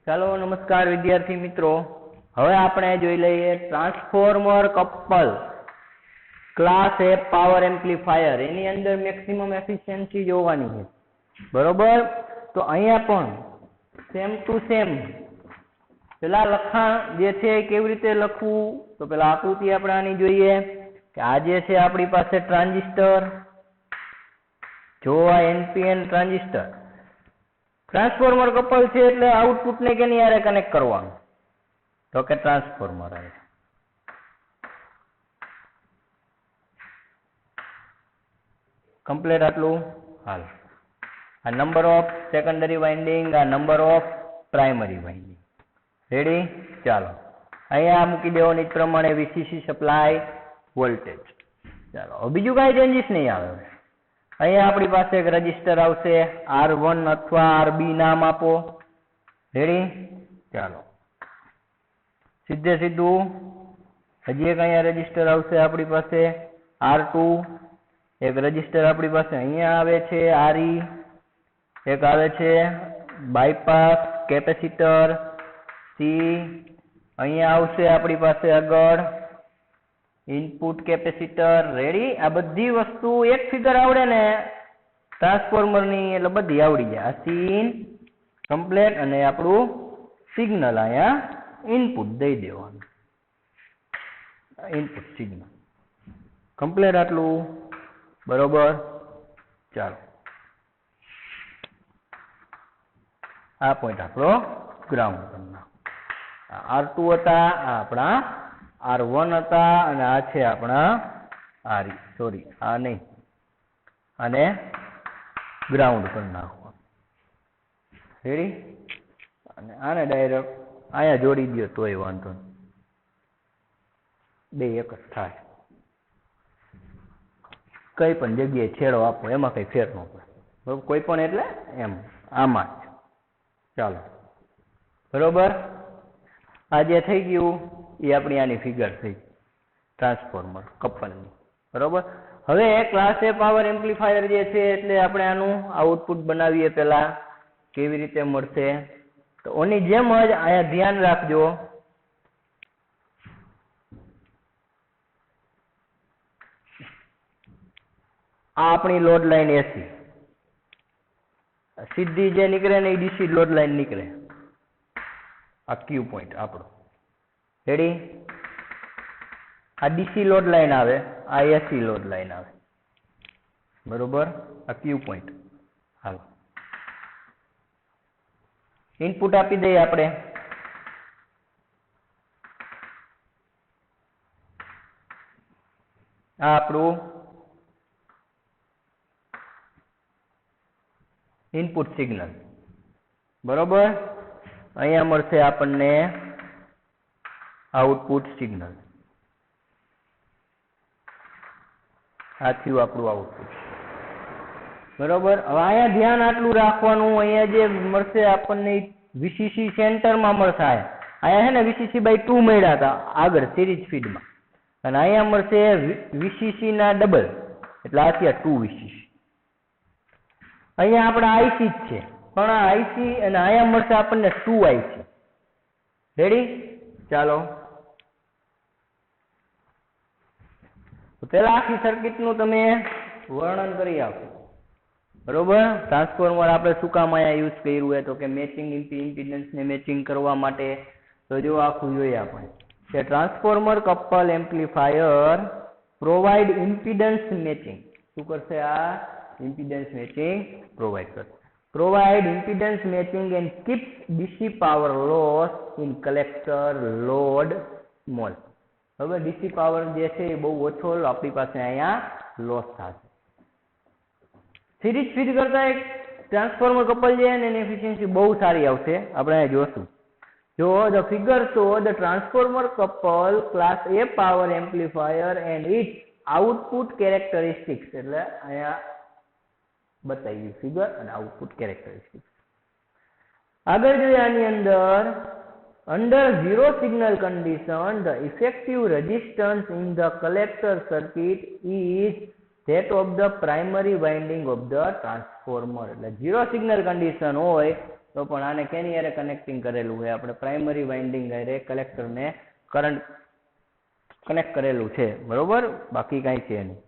ચાલો નમસ્કાર વિદ્યાર્થી મિત્રો, હવે આપણે જોઈ લઈએ transformer couple class A power amplifier. એની અંદર મેક્સિમમ એફિશિયન્સી જોવાની છે, બરોબર? તો અહીંયા પણ સેમ ટુ સેમ પેલા લખાણ જે છે કેવી રીતે લખવું, તો પેલા આકૃતિ આપણે આની જોઈએ કે આ જે છે આપણી પાસે ટ્રાન્ઝિસ્ટર, જો આ એનપીએન ટ્રાન્ઝિસ્ટર ટ્રાન્સફોર્મર કપલ છે એટલે આઉટપુટ ને કેની હારે કનેક્ટ કરવાનું, તો કે ટ્રાન્સફોર્મર આવે. કમ્પ્લીટ આટલું હાલ. આ નંબર ઓફ સેકન્ડરી વાઇન્ડિંગ, આ number of primary winding. Ready? ચાલો અહીંયા મૂકી દેવાની જ પ્રમાણે વીસીસી સપ્લાય વોલ્ટેજ. ચાલો હવે બીજું કાંઈ ચેન્જીસ નહીં આવે. અહીંયા આપણી પાસે એક રજીસ્ટર આવશે, R1 અથવા RB નામ આપો. રેડી? ચાલો સીધે સીધું હજી એક અહીંયા રજીસ્ટર આવશે આપણી પાસે R2, એક રજીસ્ટર આપણી પાસે અહીંયા આવે છે RE, એક આવે છે બાયપાસ કેપેસિટર C, અહીંયા આવશે આપણી પાસે આગળ ઇનપુટ કેપેસિટર. રેડી? આ બધી વસ્તુ એક ફિગર આવડે ને ટ્રાન્સફોર્મરની એટલે બધી આવડી જાય. આ સીન કમ્પ્લીટ અને આપણું સિગ્નલ અહીંયા ઇનપુટ દઈ દેવાનું, ઇનપુટ સિગ્નલ કમ્પ્લીટ આટલું, બરોબર? ચાલો આ પોઈન્ટ આપણો ગ્રાઉન્ડ કરી નાખો. R2 હતા, આ આપણા R1 હતા અને આ છે આપણા RE. સોરી આ નહીં, અને ગ્રાઉન્ડ કરી નાખો. રેડી? અને આને ડાયરેક્ટ અહીંયા જોડી દો તોય વાંધો નહીં, બે એક જ થાય. કઈ પણ જગ્યાએ છેડો આપો એમાં કઈ ફેર ન પડે, બરોબર? કોઈ પણ એટલે એમ આમાં જ. ચાલો બરોબર, આ જે થઈ ગયું એ આપણી આની ફિગર થઈ ટ્રાન્સફોર્મર કપલની, બરોબર? હવે ક્લાસ એ પાવર એમ્પ્લીફાયર જે છે એટલે આપણે આનું આઉટપુટ બનાવીએ. પેલા કેવી રીતે મળશે, તો ઓની જેમ જ અહીંયા ધ્યાન રાખજો, આ આપણી લોડ લાઈન એસી સીધી જે નીકળે ને એ ડીસી લોડ લાઈન નીકળે. આ ક્યુ પોઈન્ટ આપણો. રેડી? આ ડીસી લોડ લાઈન આવે, આ એસી લોડ લાઈન આવે, બરોબર? આ ક્યુ પોઈન્ટ. હાલો ઇનપુટ આપી દઈએ આપણે. આ આપણું ઇનપુટ સિગ્નલ, બરોબર? અહીંયા મળશે આપણને આઉટપુટ સિગ્નલ. આ થયું આપણું આઉટપુટ, બરોબર? હવે અહીંયા ધ્યાન આટલું રાખવાનું, અહીંયા જે મળશે આપણને વીસીસી સેન્ટરમાં મળશે. અહીંયા છે ને VCC/2 મળ્યા હતા આગળ સિરીઝ ફીડમાં, અને અહીંયા મળશે VCC ના ડબલ, એટલે આ થયા 2 VCC. અહીંયા આપણા IC જ છે, પણ આ IC અને અહીંયા મળશે આપણને 2 IC. રેડી? ચાલો પેલા આખી સર્કિટનું તમે વર્ણન કરી આપો, બરોબર? ટ્રાન્સફોર્મર આપણે શું કામ અહીંયા યુઝ કર્યું હોય, તો કે મેચિંગ ઇમ્પિડન્સને મેચિંગ કરવા માટે. તો જો આખું જોઈએ આપણે કે transformer couple amplifier provide impedance matching. શું કરશે? આ ઇમ્પિડન્સ મેચિંગ પ્રોવાઈડ કરશે. Provide impedance matching and keeps DC power loss in collector load small. હવે ડીસી પાવર જે છે એ બહુ ઓછો આપણી પાસે અહીંયા લોસ થશે. સિરીઝ ફીડ કરતા એક ટ્રાન્સફોર્મર કપલ છે ને એની એફિશિયન્સી બહુ સારી આવશે. આપણે અહીંયા જોશું. જો the figure show the transformer couple class A power amplifier and its output characteristics. એટલે અહીંયા બતાવી ફિગર અને આઉટપુટ કેરેક્ટરિસ્ટિક્સ. આગળ જોઈએ આની અંદર zero signal condition the effective resistance in the collector circuit is that of the primary winding of the transformer. એટલે zero signal condition હોય તો પણ આને કેની હારે કનેક્ટિંગ કરેલું છે, આપણે પ્રાઇમરી વાઇન્ડિંગ હારે કલેક્ટરને કરંટ કનેક્ટ કરેલું છે, બરોબર, બાકી કાંઈ છે નહીં.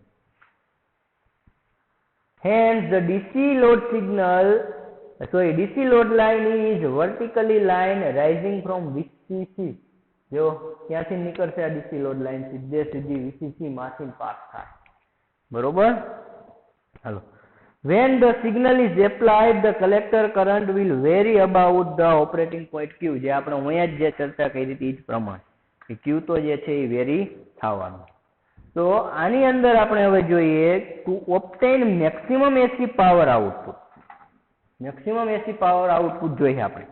Hence the DC load line is vertically line rising from VCC. જો ક્યાંથી નીકળશે આ DC load line? સીધી VCC માંથી પાસ થાય, બરોબર. હાલો, when the signal is applied the collector current will vary about the operating point Q. જે આપણે અહીંયા જ જે ચર્ચા કરી હતી એ જ પ્રમાણે કે Q તો જે છે એ વેરી થવાનું. તો આની અંદર આપણે હવે જોઈએ to obtain maximum AC power output. Maximum AC power output જોઈએ આપણે.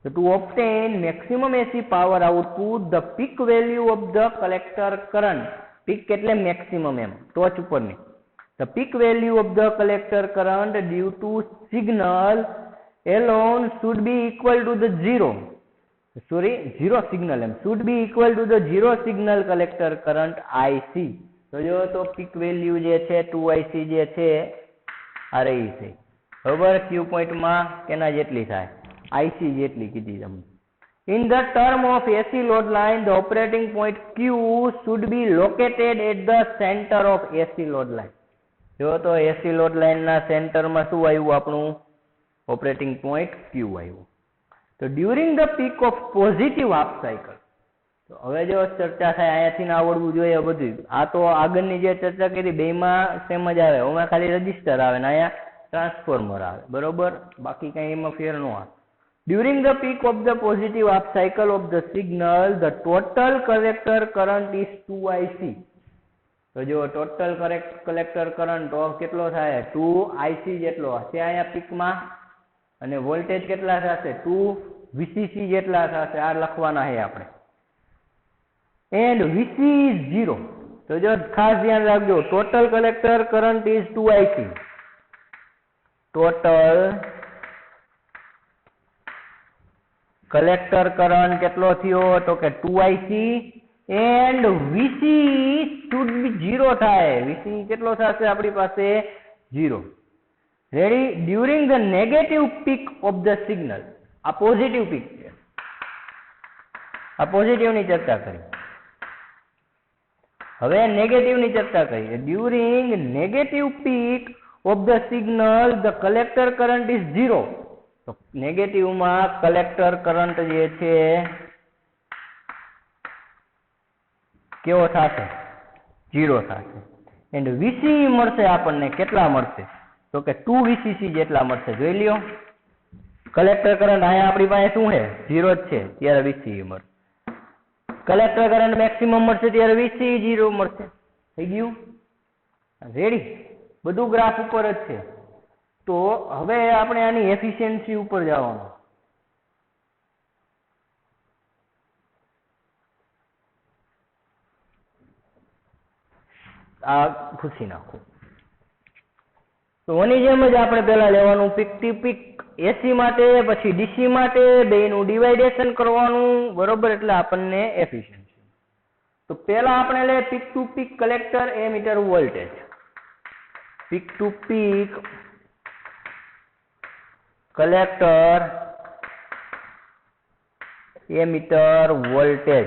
તો to obtain maximum AC power output the peak value of the collector current. Peak એટલે મેક્સિમમ એમ ટોચ ઉપરની. The peak value of the collector current due to signal alone should be equal to the zero signal should be equal to the zero signal collector current IC. તો જો તો peak value જે છે 2IC જે છે આ રહી છે, બરોબર. Q point માં કેના જેટલી થાય? IC જેટલી કીધી તમે. In the term of AC load line, the operating point Q should be located at the center of AC load line. જો તો એસી લોડ લાઇન ના સેન્ટરમાં શું આવ્યું આપણું? ઓપરેટિંગ પોઈન્ટ ક્યુ આવ્યું. તો during the peak of positive half cycle. તો હવે જો ચર્ચા થાય અહીંયાથી ના આવડવું જોઈએ બધું. આ તો આગળની જે ચર્ચા કરી બેમાં સેમ જ આવે. હવે ખાલી રજિસ્ટર આવે ને અહીંયા ટ્રાન્સફોર્મર આવે, બરોબર, બાકી કઈ એમાં ફેર ન આવે. During the peak of the positive half cycle of the signal the total collector current is 2IC. તો જો ટોટલ કલેક્ટર કરંટ કેટલો થાય? 2IC જેટલો હશે અહીંયા પીકમાં, અને વોલ્ટેજ કેટલા થશે? 2VCC જેટલા થશે. આ લખવાના છે આપણે. And VC is 0. તો જો ખાસ ધ્યાન રાખજો, total collector current is 2IC. Total collector current કેટલો થયો? તો કે 2IC. And VC should be 0 થાય. VC કેટલો થશે આપણી પાસે? 0. Ready? During the negative peak of the signal. આ પોઝિટિવ પીક છે, આ પોઝિટિવ ની ચર્ચા કરી. હવે નેગેટિવ ની ચર્ચા કરીએ. During negative peak of the signal the collector current is 0. તો નેગેટિવમાં કલેક્ટર કરંટ જે છે કેવો થશે? 0 થશે. એન્ડ VC મળશે આપણને, કેટલા મળશે? તો કે 2VCC જેટલા મળશે. જોઈ લ્યો, કલેક્ટર કરંટ અહીંયા આપણી પાસે શું છે? 0 જ છે, ત્યારે VC મળશે. કલેક્ટર કરંટ મેક્સિમમ મળશે ત્યારે VC 0 મળશે. થઈ ગયું? રેડી? બધું ગ્રાફ ઉપર જ છે. તો હવે આપણે આની એફિશિયન્સી ઉપર જવાનું. આ ખુશી નાખો. તો ઓની જેમ જ આપણે પહેલા લેવાનું પીક ટુ પીક એસી માટે, પછી ડીસી માટે, બેયનું ડિવાઇડેશન કરવાનું, બરોબર, એટલે આપણને એફિશિયન્સી. તો પહેલા આપણે લે peak to peak collector emitter voltage. Peak to peak collector emitter voltage.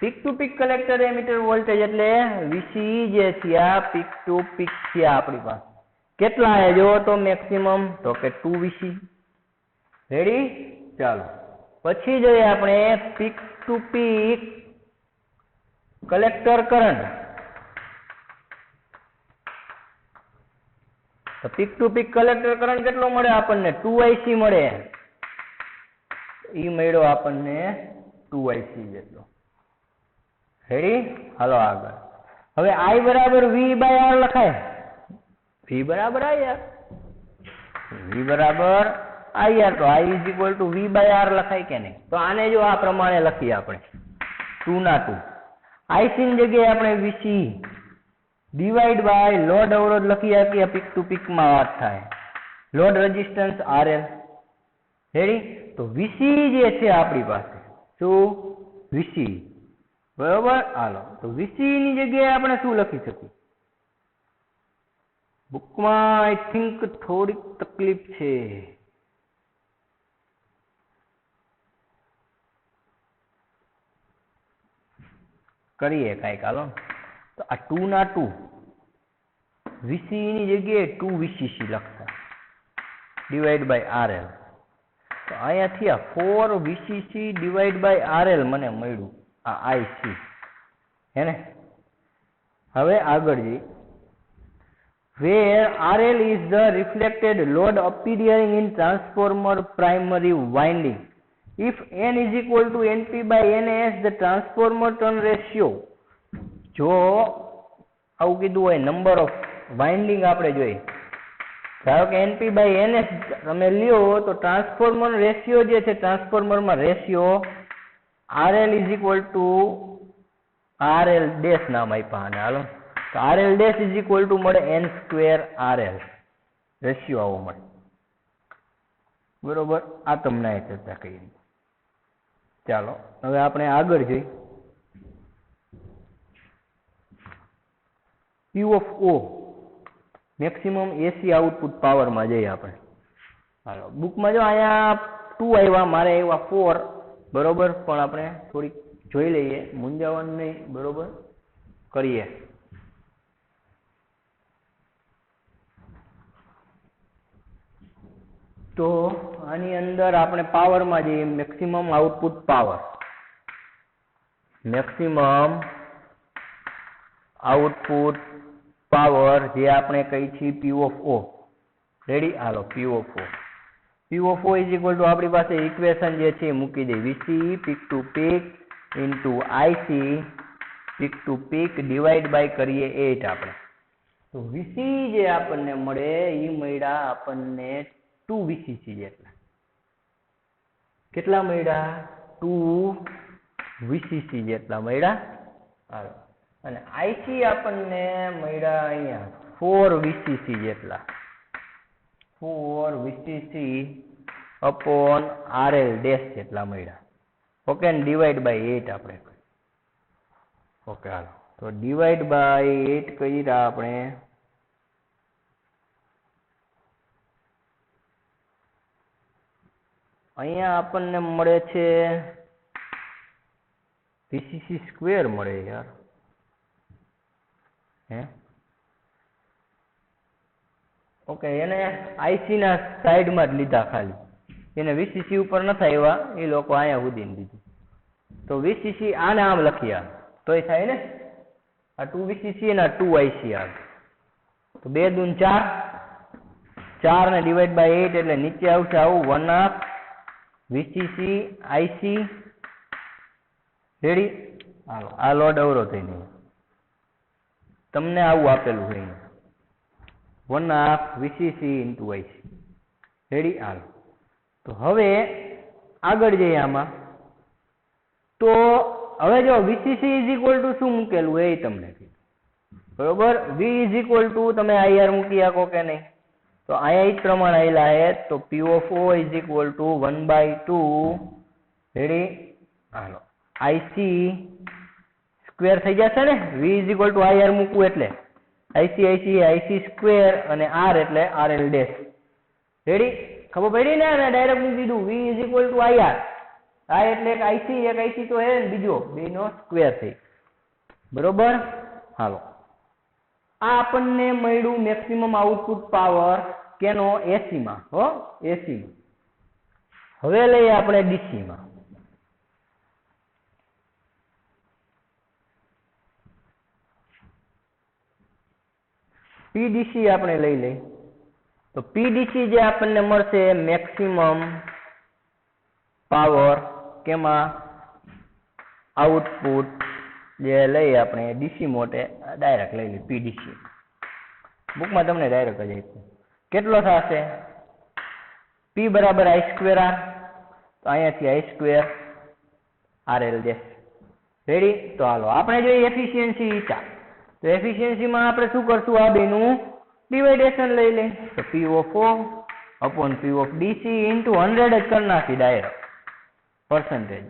Peak to peak collector emitter voltage એટલે વીસી જે છે આ પીક ટુ પીક છે આપણી પાસે. કેટલા છે જો તો મેક્સિમમ? તો કે 2VC. રેડી? ચાલો પછી જોઈએ આપણે peak to peak collector current. તો peak to peak collector current કેટલો મળે આપણને? 2IC મળે. ઈ મળ્યો આપણને 2IC જેટલો. રેડી? હાલો આગળ. હવે I બરાબર V/R લખાય. V બરાબર IR. V બરાબર IR. તો I is equal two V/R લખાય કે નહીં? તો આને જો આ પ્રમાણે લખીએ આપણે 2 ના 2. IC ની જગ્યાએ આપણે VC ડિવાઈડ બાય લોડ અવરોધ લખી આપીએ. પીક ટુ પીક માં વાત થાય. Load resistance RL. રેડી? તો VC જે છે આપણી પાસે શું? VC. બરોબર? હાલો, તો VC ની જગ્યાએ આપણે શું લખી શકીએ? બુકમાં આઈ થિંક થોડીક તકલીફ છે. કરીએ કાંઈક હાલો. તો આ 2 ના 2 વીસીની જગ્યાએ 2 વીસીસી લખતા ડિવાઈડ બાય આરએલ. તો અહીંયાથી આ 4 વીસીસી ડિવાઈડ બાય આરએલ મને મળ્યું આ આઈસી હે ને. હવે આગળ જઈ where RL is the reflected load appearing in transformer primary winding. If N is equal to NP by NS, the transformer turn ratio. જો આવું કીધું હોય નંબર ઓફ વાઇન્ડિંગ આપણે જોઈએ, ધારો કે NP by NS તમે લ્યો તો ટ્રાન્સફોર્મર રેશિયો જે છે ટ્રાન્સફોર્મરમાં ratio RL is equal to RL dash નામ આપ્યા અને હાલો તો RL dash is equal two મળે N સ્ક્વેર RL રેશિયો આવો મળે. બરોબર, આ તમને ચર્ચા કરી. ચાલો હવે આપણે આગળ જઈ P of O maximum AC output પાવરમાં જઈએ આપણે. હાલો બુકમાં જો અહીંયા 2 આવ્યા, મારે આવ્યા 4. બરોબર, પણ આપણે થોડીક જોઈ લઈએ, મૂંઝાવાનું નહીં. બરોબર, કરીએ. તો આની અંદર આપણે પાવરમાં જઈએ, maximum output power. Maximum output power જે આપણે કહી છીએ P of O. રેડી, હાલો P of O. P of O is equal to આપણી પાસે ઇક્વેશન જે છે મૂકી દઈએ, VC peak to peak into IC peak to peak divide by કરીએ 8 આપણે. તો VC જે આપણને મળે એ મળ્યા આપણને 2 VCC જેટલા. કેટલા મળ્યા? 2 VCC જેટલા મળ્યા. હાલો, અને IC આપણને મળ્યા અહીંયા 4 VCC જેટલા. 4 VCC અપોન RL ડેશ જેટલા મળ્યા. ઓકે, અને ડિવાઈડ બાય 8 આપણે. ઓકે, હાલો તો ડિવાઈડ બાય 8 કર્યા આપણે. અહીંયા આપણને મળે છે VCC સ્ક્વેર મળે યાર. હે ઓકે, એને IC ના સાઈડમાં જ લીધા ખાલી, એને VCC ઉપર નથી આવ્યા એ લોકો અહીંયા સુધી દીધું. તો VCC આને આમ લખીએ તોય થાય ને, આ 2 VCC અને આ 2 IC આવે તો 2 દૂન 4, 4 ને ડિવાઈડ બાય 8 એટલે નીચે આવશે આવું 1/2 VCC IC. રેડી, હાલો આ લોડ અવરો થઈને તમને આવું આપેલું છે 1/2 VCC ઇન્ટુ IC. રેડી, હાલો તો હવે આગળ જઈએ આમાં. તો હવે જો VCC ઇઝ ઇક્વલ ટુ શું મૂકેલું એ તમને બરોબર. V ઇઝ ઇક્વલ ટુ તમે IR મૂકી શકો કે નહીં, તો અહીંયા જ પ્રમાણે આવેલા છે. તો P of O is equal two 1/2. Ready, hello IC square થઈ જશે ને, V is equal two IR મૂકવું એટલે IC સ્ક્વેર અને R એટલે RL ડેશ. રેડી, ખબર પડી ને, ડાયરેક્ટ મૂકી દીધું V is equal two IR. આ એટલે એક IC તો હે ને બીજો, બેનો સ્ક્વેર થઈ. બરોબર, હાલો આ આપણને મળ્યું મેક્સિમમ આઉટપુટ પાવર કેનો? એસી માં. હો, એસી માં. હવે લઈએ આપણે ડીસી માં. પીડીસી આપણે લઈ લઈએ. તો પીડીસી જે આપણને મળશે મેક્સિમમ પાવર કેમાં? આઉટપુટ જે લઈએ આપણે ડીસી મોટે ડાયરેક્ટ લઈ લઈએ પીડીસી. બુકમાં તમને ડાયરેક્ટ જ આપ્યું. કેટલો થશે? P બરાબર I સ્ક્વેર R. તો અહીંયાથી I square RL dash. Ready, તો હાલો આપણે જોઈએ એફિશિયન્સી ઈટા. તો એફિશિયન્સીમાં આપણે શું કરશું? આ બેનું ડિવાઇડેશન લઈ લે. તો P of O upon P of DC into 100 જ કરી નાખી ડાયરેક્ટ પર્સન્ટેજ.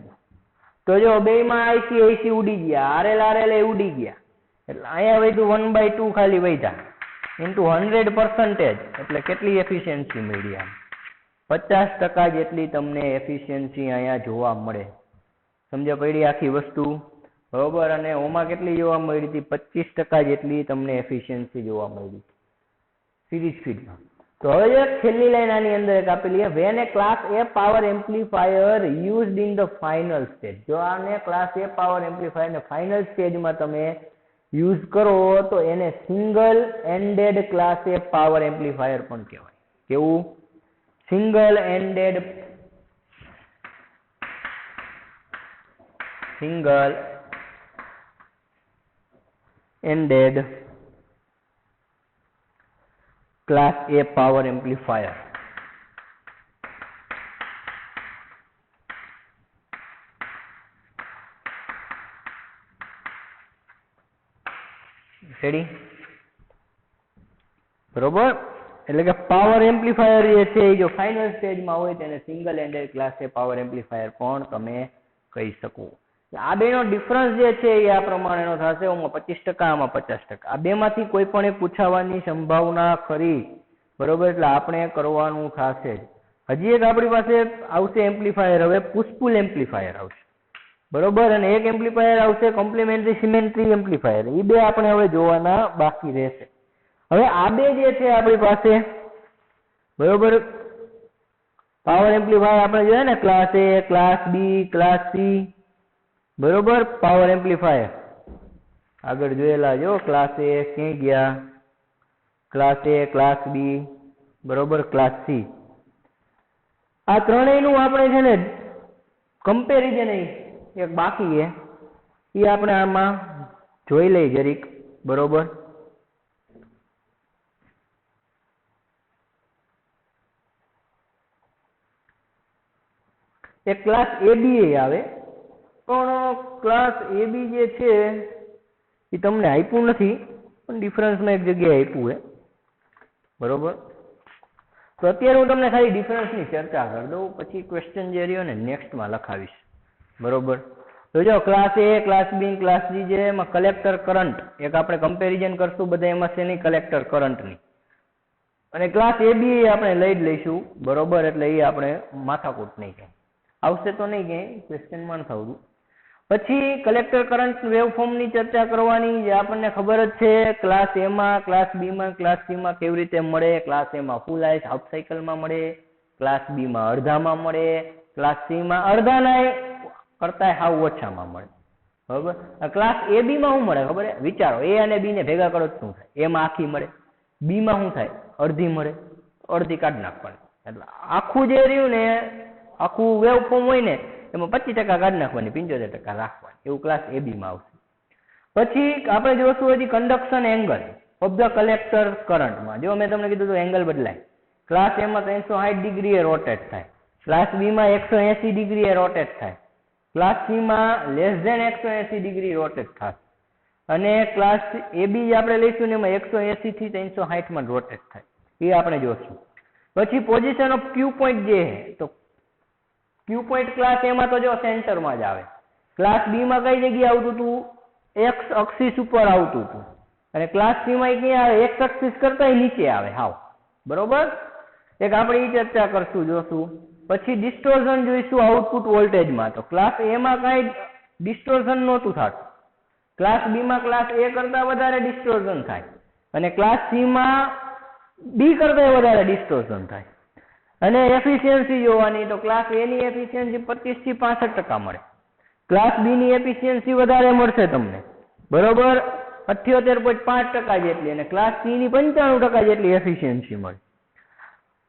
તો જો બેમાં IC ઉડી ગયા, RL એ ઉડી ગયા, એટલે અહીંયા વધ્યું 1/2 ખાલી વધ્યા. ઇન્ટુ 100% એટલે કેટલી એફિશિયન્સી મળી? આમ 50% જેટલી તમને એફિશિયન્સી અહીંયા જોવા મળે. સમજ્યા પડી આખી વસ્તુ? બરોબર. અને ઓમાં કેટલી જોવા મળી હતી? 25% જેટલી તમને એફિશિયન્સી જોવા મળી સિરીઝ ફીડમાં. તો હવે એક છેલ્લી લાઈન આની અંદર એક આપેલી છે, when a class A power amplifier used in the final stage. જો આને ક્લાસ એ પાવર એમ્પ્લીફાયર ને ફાઇનલ સ્ટેજમાં તમે યુઝ કરો તો એને single ended class A power amplifier પણ કહેવાય. કેવું? Single ended class A power amplifier. Ready? બરોબર. એટલે કે પાવર એમ્પ્લીફાયર જે છે એ જો ફાઇનલ સ્ટેજમાં હોય તેને single ended class A power amplifier પણ તમે કહી શકો. આ બેનો ડિફરન્સ જે છે એ આ પ્રમાણેનો થશે. આમાં 25%, આમાં 50%. આ બેમાંથી કોઈ પણ એક પૂછાવાની સંભાવના ખરી. બરોબર. એટલે આપણે કરવાનું થશે. હજી એક આપણી પાસે આવશે એમ્પ્લીફાયર, હવે પુશ-પુલ એમ્પ્લીફાયર આવશે. બરોબર. અને એક એમ્પ્લીફાયર આવશે કોમ્પ્લિમેન્ટરી સિમેટ્રી એમ્પ્લીફાયર. એ બે આપણે હવે જોવાના બાકી રહેશે. હવે આ બે જે છે આપણી પાસે, બરોબર, પાવર એમ્પ્લીફાયર આપણે જોઈએ ને, ક્લાસ એ, ક્લાસ બી, ક્લાસ સી. બરોબર. પાવર એમ્પ્લીફાયર આગળ જોયેલા જો, ક્લાસ એ ક્યાં ગયા? ક્લાસ એ, ક્લાસ બી, બરોબર, ક્લાસ સી. આ ત્રણેયનું આપણે છે ને કમ્પેરિઝન એક બાકી છે, એ આપણે આમાં જોઈ લઈ જરીક. બરોબર. એક ક્લાસ એ બી આવે, પણ ક્લાસ એ બી જે છે એ તમને આપ્યું નથી, પણ ડિફરન્સમાં એક જગ્યાએ આપ્યું છે. બરોબર. તો અત્યારે હું તમને ખાલી ડિફરન્સની ચર્ચા કરી દઉં, પછી ક્વેશ્ચન જે રહ્યો ને નેક્સ્ટમાં લખાવીશ. બરોબર. તો જો ક્લાસ એ, ક્લાસ બી, ક્લાસ સી જે એમાં કલેક્ટર કરંટ એક આપણે કમ્પેરિઝન કરશું બધા એમાં શેની? કલેક્ટર કરંટની. અને ક્લાસ એ બી આપણે લઈ જ લઈશું. બરોબર. એટલે એ આપણે માથાકૂટ નહીં કહે, આવશે તો નહીં કે ક્વેશ્ચનમાં ન થવું. પછી કલેક્ટર કરંટ વેવફોર્મની ચર્ચા કરવાની, જે આપણને ખબર જ છે ક્લાસ એમાં, ક્લાસ બીમાં, ક્લાસ સીમાં કેવી રીતે મળે. ક્લાસ એમાં ફૂલ હાફ સાયકલમાં મળે, ક્લાસ બીમાં અડધામાં મળે, ક્લાસ સીમાં અડધાના કરતા હાવ ઓછામાં મળે. બરોબર. ક્લાસ એ બીમાં શું મળે ખબર? વિચારો, એ અને બી ને ભેગા કરો શું થાય? એમાં આખી મળે, બીમાં શું થાય? અડધી મળે, અડધી કાઢી નાખવાની. એટલે આખું જે રહ્યું ને, આખું વેવ ફોર્મ હોય ને એમાં 25% કાઢી નાખવાની, 75% રાખવાની. એવું ક્લાસ એ બી માં આવશે. પછી આપણે જોશું હજી conduction angle of the collector કરંટમાં. જો મેં તમને કીધું તો એંગલ બદલાય. ક્લાસ એમાં 360 ડિગ્રી રોટેટ થાય, ક્લાસ બી માં 180 ડિગ્રી રોટેટ થાય, ક્લાસ સી માં લેસ ધેન 180 ડિગ્રી રોટેટ થાય, અને ક્લાસ એ બી આપણે લઈશું ને એમાં 180 થી 360 માં રોટેટ થાય. એ આપણે જોશું. પછી પોઝિશન ઓફ ક્યુ પોઈન્ટ જે છે, તો ક્યુ પોઈન્ટ ક્લાસ એમાં તો જો સેન્ટરમાં જ આવે. ક્લાસ બી માં કઈ જગ્યાએ આવતું હતું? એક્સ અક્ષિસ ઉપર આવતું હતું. અને ક્લાસ સી માં ક્યાં આવે? એક્સ અક્ષિસ કરતા નીચે આવે હાવ. બરોબર. એક આપણે એ ચર્ચા કરશું, જોશું. પછી ડિસ્ટોર્શન જોઈશું આઉટપુટ વોલ્ટેજમાં. તો ક્લાસ એ માં કઈ ડિસ્ટોર્શન નહોતું થતું, ક્લાસ બી માં ક્લાસ એ કરતા વધારે ડિસ્ટોર્શન થાય, અને ક્લાસ સી માં બી કરતા વધારે ડિસ્ટોર્શન થાય. અને એફિશિયન્સી જોવાની, તો ક્લાસ એ ની એફિશિયન્સી 25 થી 65% મળે, ક્લાસ બી ની એફિશિયન્સી વધારે મળશે તમને. બરોબર. 78.5% જેટલી, અને ક્લાસ સી ની 95% જેટલી એફિશિયન્સી મળે.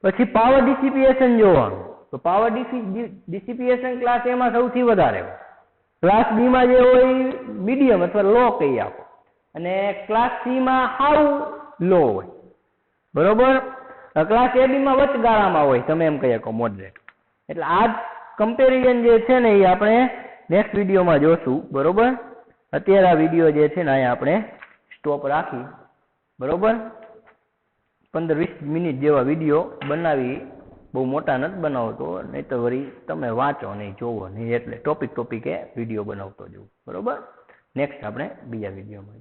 પછી પાવર ડિસિપિએશન જોવાનું, તો પાવર ડિસિપિએશન ક્લાસ એમાં સૌથી વધારે હોય, ક્લાસ બી માં જે હોય મીડિયમ અથવા લો કહી આપો, અને ક્લાસ સી માં હાવ લો હોય. બરોબર. ક્લાસ એ બી માં વચગાળામાં હોય, તમે એમ કહી શકો મોડરેટ. એટલે આ કમ્પેરિઝન જે છે ને એ આપણે નેક્સ્ટ વિડીયોમાં જોશું. બરોબર. અત્યારે આ વિડીયો જે છે ને અહીંયા આપણે સ્ટોપ રાખી. બરોબર. 15-20 મિનિટ જેવા વિડીયો બનાવી, બહુ મોટા નથી બનાવતો, નહીં તો વળી તમે વાંચો નહીં, જોવો નહીં, એટલે ટોપિકે વિડીયો બનાવતો જવું. બરોબર. નેક્સ્ટ આપણે બીજા વિડીયોમાં